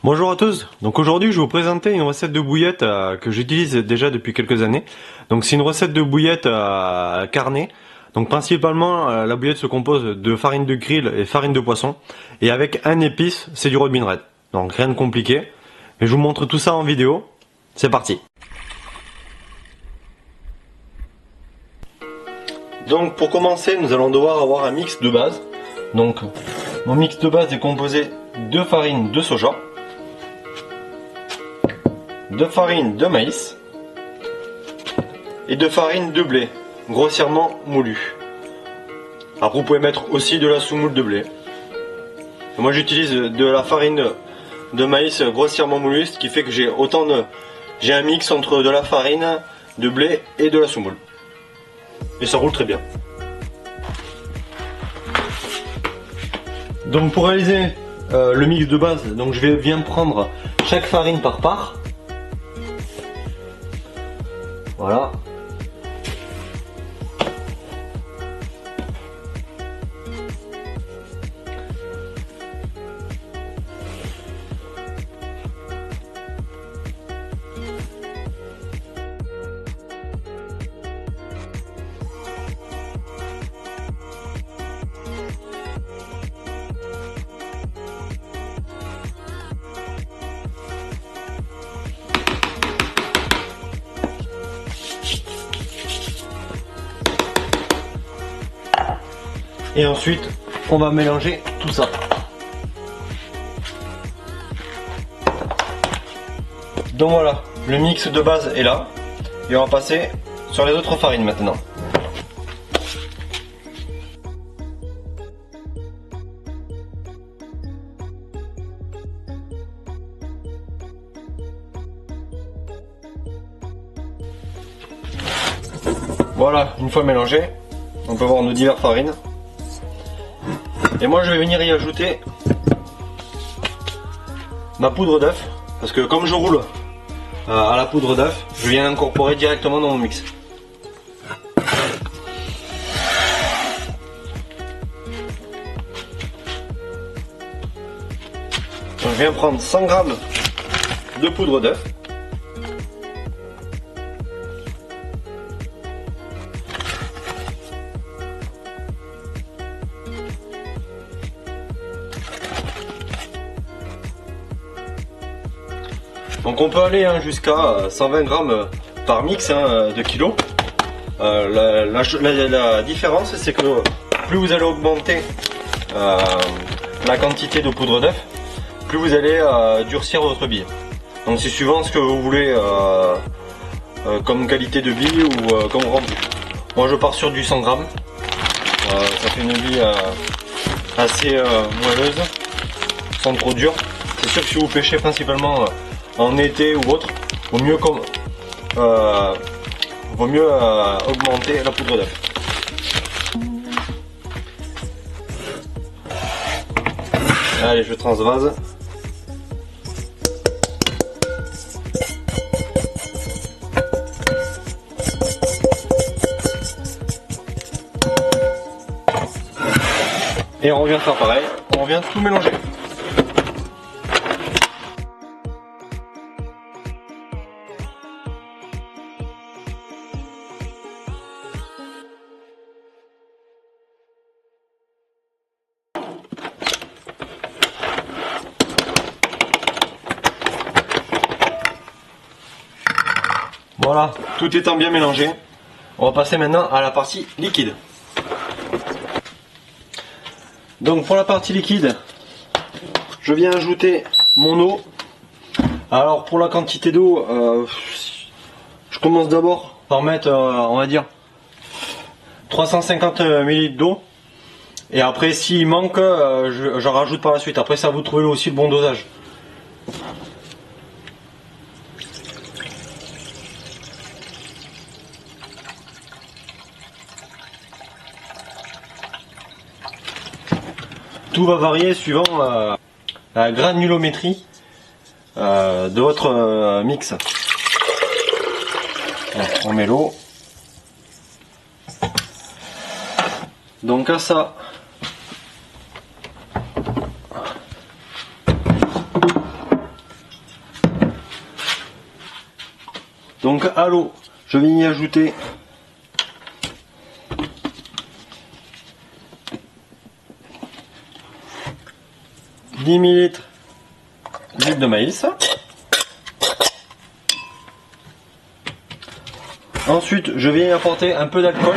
Bonjour à tous, donc aujourd'hui je vais vous présenter une recette de bouillette que j'utilise déjà depuis quelques années. Donc c'est une recette de bouillette carnée. Donc principalement la bouillette se compose de farine de krill et farine de poisson. Et avec un épice, c'est du Robin Red. Donc rien de compliqué. Mais je vous montre tout ça en vidéo. C'est parti. Donc pour commencer, nous allons devoir avoir un mix de base. Donc mon mix de base est composé de farine de soja, de farine de maïs et de farine de blé grossièrement moulue. Après vous pouvez mettre aussi de la semoule de blé. Moi j'utilise de la farine de maïs grossièrement moulue, ce qui fait que j'ai un mix entre de la farine de blé et de la semoule. Et ça roule très bien. Donc pour réaliser le mix de base, donc je viens prendre chaque farine par part. Voilà. Et ensuite, on va mélanger tout ça. Donc voilà, le mix de base est là. Et on va passer sur les autres farines maintenant. Voilà, une fois mélangé, on peut voir nos diverses farines. Et moi je vais venir y ajouter ma poudre d'œuf, parce que comme je roule à la poudre d'œuf, je viens l'incorporer directement dans mon mix. Donc je viens prendre 100 g de poudre d'œuf. Donc on peut aller jusqu'à 120 g par mix de kilo. La différence, c'est que plus vous allez augmenter la quantité de poudre d'œuf, plus vous allez durcir votre bille. Donc c'est suivant ce que vous voulez comme qualité de bille ou comme rendu. Moi je pars sur du 100 g. Ça fait une bille assez moelleuse, sans trop dur. C'est sûr que si vous pêchez principalement en été ou autre, vaut mieux augmenter la poudre d'œuf. Allez, je transvase. Et on revient faire pareil, on revient tout mélanger. Voilà, tout étant bien mélangé, on va passer maintenant à la partie liquide. Donc pour la partie liquide, je viens ajouter mon eau. Alors pour la quantité d'eau, je commence d'abord par mettre, on va dire, 350 ml d'eau. Et après s'il manque, j'en rajoute par la suite. Après ça, vous trouvez aussi le bon dosage. Tout va varier suivant la granulométrie de votre mix. On met l'eau. Donc à ça, Donc à l'eau, je vais y ajouter « 10 ml d'huile de maïs. Ensuite, je vais y apporter un peu d'alcool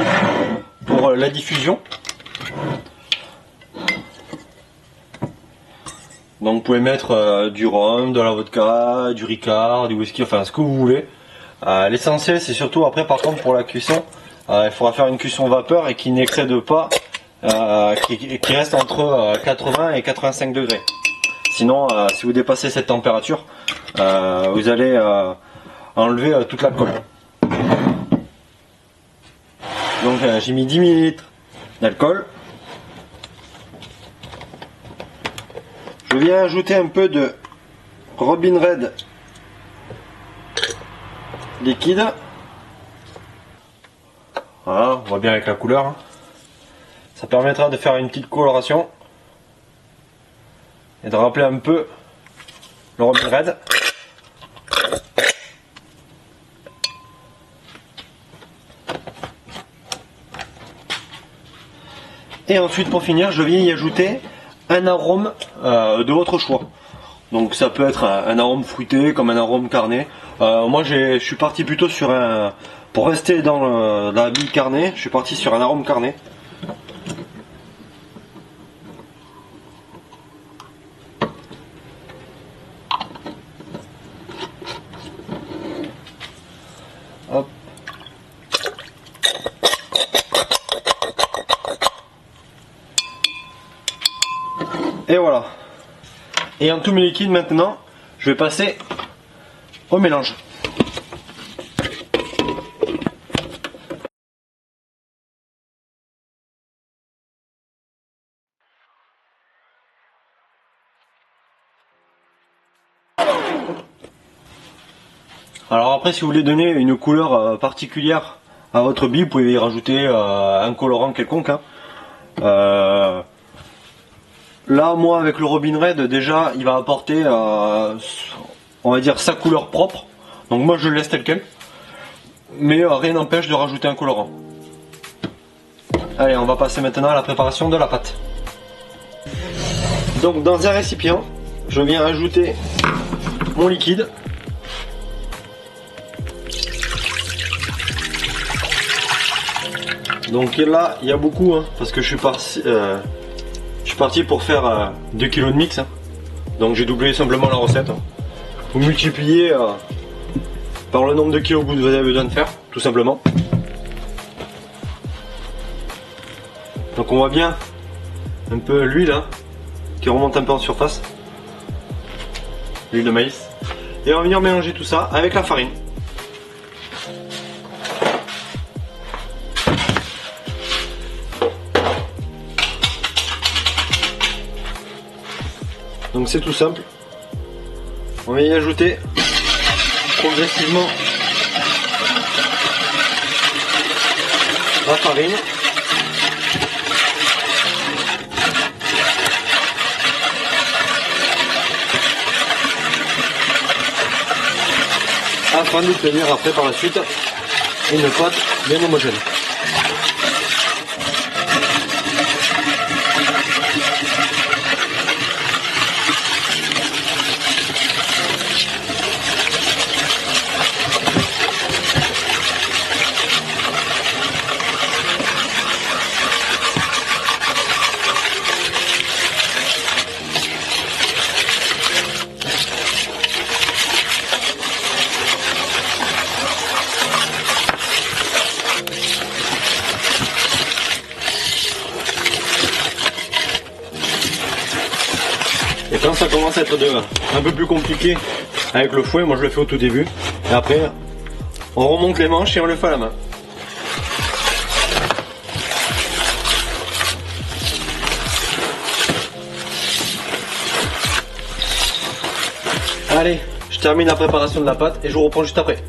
pour la diffusion. Donc vous pouvez mettre du rhum, de la vodka, du ricard, du whisky, enfin ce que vous voulez. L'essentiel c'est surtout après par contre pour la cuisson, il faudra faire une cuisson vapeur et qui n'excède pas, qui reste entre 80 et 85 degrés. Sinon si vous dépassez cette température, vous allez enlever toute l'alcool. Donc j'ai mis 10 ml d'alcool. Je viens ajouter un peu de Robin Red liquide. Voilà, on voit bien avec la couleur. Ça permettra de faire une petite coloration et de rappeler un peu le Robin Red. Et ensuite pour finir, je viens y ajouter un arôme de votre choix. Donc ça peut être un arôme fruité comme un arôme carné. Moi je suis parti plutôt sur un, pour rester dans la bille carnée, je suis parti sur un arôme carné. Hop. Et voilà. Et en tout mes liquides maintenant, je vais passer au mélange. Alors après si vous voulez donner une couleur particulière à votre bille, vous pouvez y rajouter un colorant quelconque. Là, moi, avec le Robin Red, déjà, il va apporter, on va dire, sa couleur propre. Donc moi, je le laisse tel quel. Mais rien n'empêche de rajouter un colorant. Allez, on va passer maintenant à la préparation de la pâte. Donc, dans un récipient, je viens ajouter mon liquide. Donc là, il y a beaucoup, hein, parce que je suis parti pour faire 2 kg de mix, hein. Donc j'ai doublé simplement la recette. Vous multipliez par le nombre de kilos que vous avez besoin de faire, tout simplement. Donc on voit bien un peu l'huile hein, qui remonte un peu en surface, l'huile de maïs. Et on va venir mélanger tout ça avec la farine. Donc c'est tout simple. On va y ajouter progressivement la farine. Afin d'obtenir après par la suite une pâte bien homogène. Et quand ça commence à être un peu plus compliqué avec le fouet, moi je le fais au tout début. Et après, on remonte les manches et on le fait à la main. Allez, je termine la préparation de la pâte et je vous reprends juste après.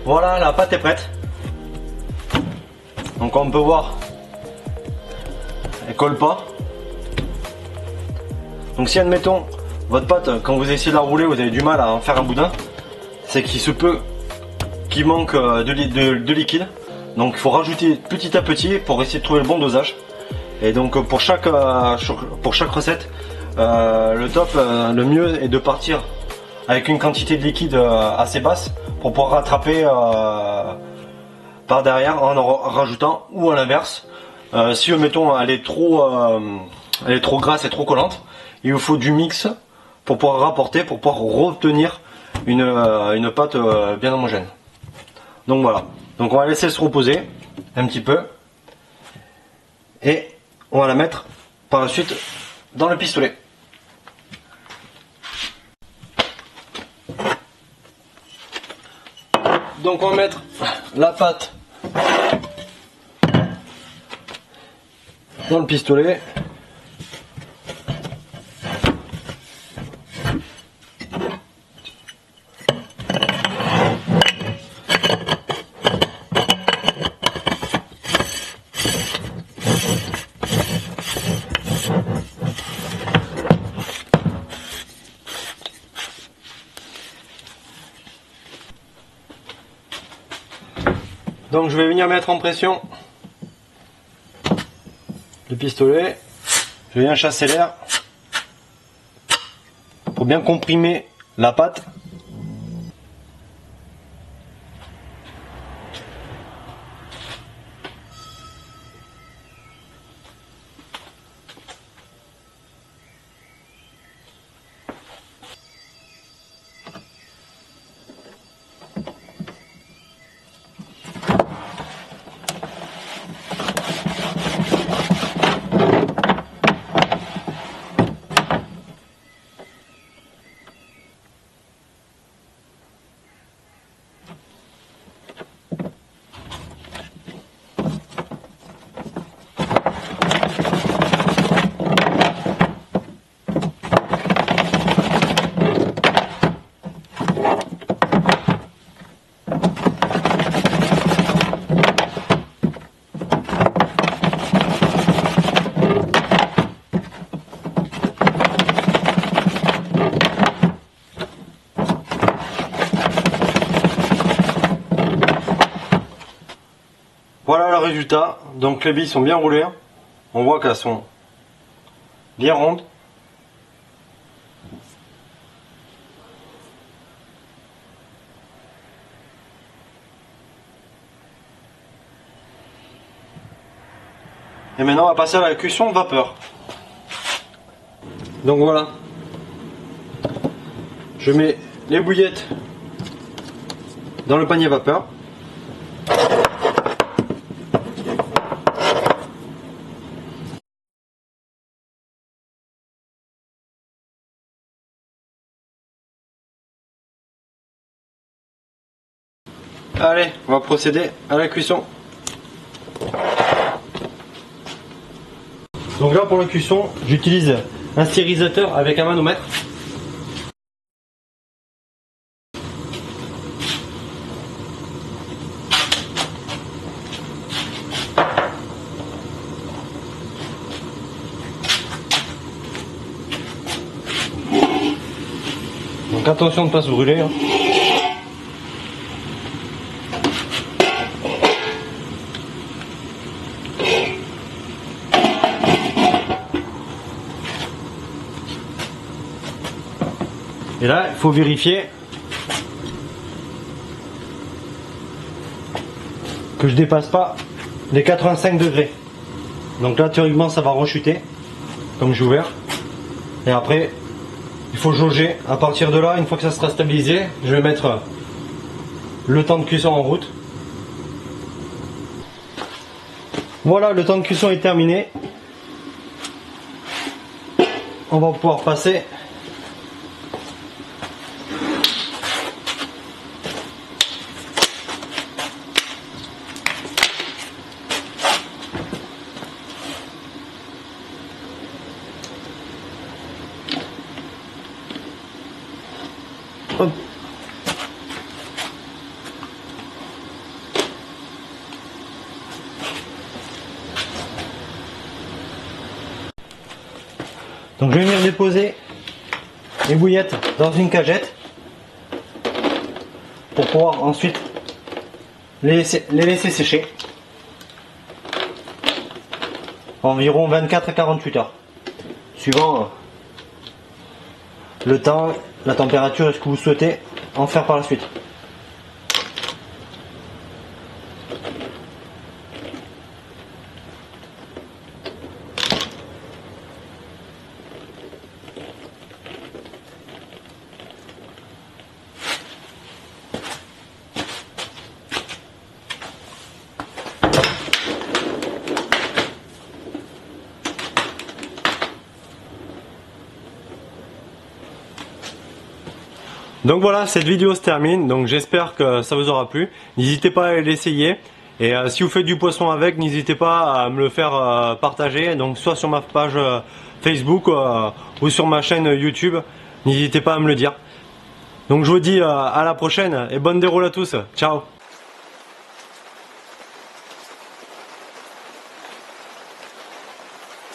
Voilà, la pâte est prête. Donc on peut voir, elle colle pas. Donc si admettons votre pâte, quand vous essayez de la rouler, vous avez du mal à en faire un boudin, c'est qu'il se peut qu'il manque de liquide. Donc il faut rajouter petit à petit pour essayer de trouver le bon dosage. Et donc pour chaque recette, le top, le mieux est de partir avec une quantité de liquide assez basse pour pouvoir rattraper par derrière en rajoutant, ou à l'inverse. Si mettons elle est trop grasse et trop collante, il vous faut du mix pour pouvoir rapporter, pour pouvoir retenir une pâte bien homogène. Donc voilà, donc on va laisser se reposer un petit peu et on va la mettre par la suite dans le pistolet. Donc on va mettre la pâte dans le pistolet. Donc je vais venir mettre en pression le pistolet, je viens chasser l'air pour bien comprimer la pâte. Voilà le résultat. Donc les billes sont bien roulées. On voit qu'elles sont bien rondes. Et maintenant on va passer à la cuisson de vapeur. Donc voilà. Je mets les bouillettes dans le panier vapeur. Allez, on va procéder à la cuisson. Donc là pour la cuisson, j'utilise un stérilisateur avec un manomètre. Donc attention de ne pas se brûler. Hein. Et là, il faut vérifier que je dépasse pas les 85 degrés. Donc là, théoriquement, ça va rechuter, comme j'ai ouvert. Et après, il faut jauger. À partir de là, une fois que ça sera stabilisé, je vais mettre le temps de cuisson en route. Voilà, le temps de cuisson est terminé. On va pouvoir passer hop. Donc je vais venir déposer les bouillettes dans une cagette pour pouvoir ensuite les laisser sécher environ 24 à 48 heures suivant le temps, la température et ce que vous souhaitez en faire par la suite. Donc voilà, cette vidéo se termine, donc j'espère que ça vous aura plu. N'hésitez pas à l'essayer. Et si vous faites du poisson avec, n'hésitez pas à me le faire partager, donc soit sur ma page Facebook ou sur ma chaîne YouTube. N'hésitez pas à me le dire. Donc je vous dis à la prochaine et bonne déroule à tous. Ciao.